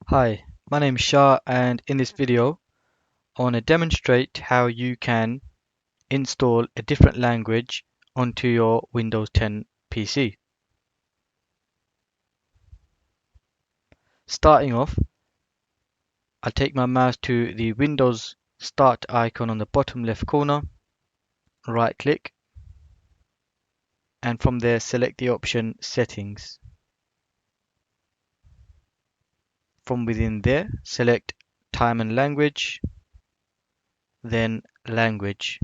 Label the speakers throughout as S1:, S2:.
S1: Hi, my name is Shah, and in this video I want to demonstrate how you can install a different language onto your Windows 10 PC. Starting off, I'll take my mouse to the Windows Start icon on the bottom left corner, right click, and from there select the option Settings. From within there, select Time and Language, then Language.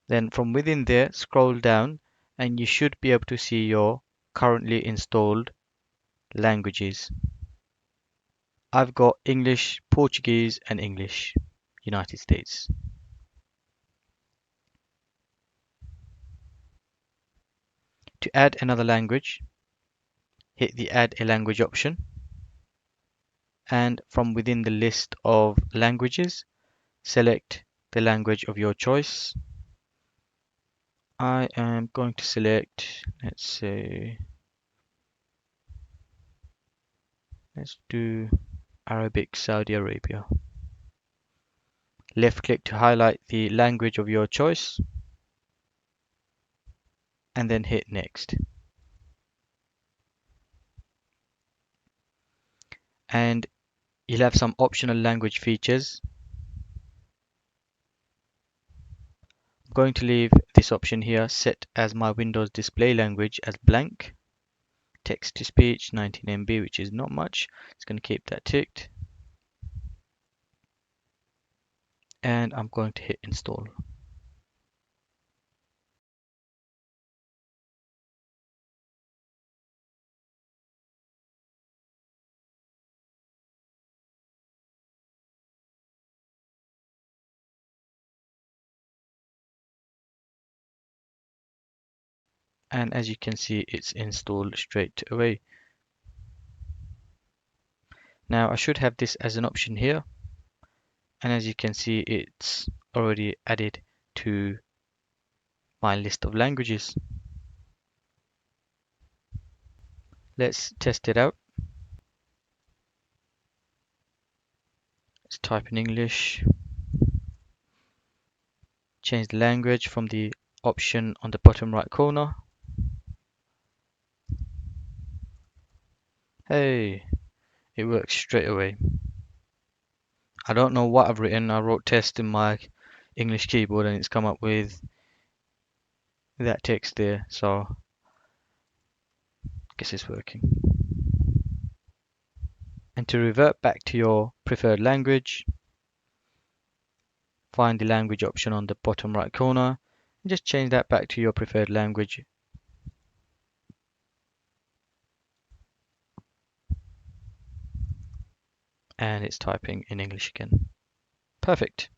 S1: Then from within there, scroll down and you should be able to see your currently installed languages. I've got English, Portuguese, and English, United States. To add another language, hit the Add a Language option, and from within the list of languages, select the language of your choice. I am going to select, let's do Arabic Saudi Arabia. Left click to highlight the language of your choice, and then hit Next. And you'll have some optional language features. I'm going to leave this option here set as my Windows display language as blank. Text to speech 19 MB, which is not much. It's going to keep that ticked. And I'm going to hit install. And as you can see, it's installed straight away. Now I should have this as an option here. And as you can see, it's already added to my list of languages. Let's test it out. Let's type in English. Change the language from the option on the bottom right corner. Hey, it works straight away. I don't know what I've written. I wrote test in my English keyboard and it's come up with that text there. So I guess it's working. And to revert back to your preferred language, find the language option on the bottom right corner and just change that back to your preferred language. And it's typing in English again. Perfect.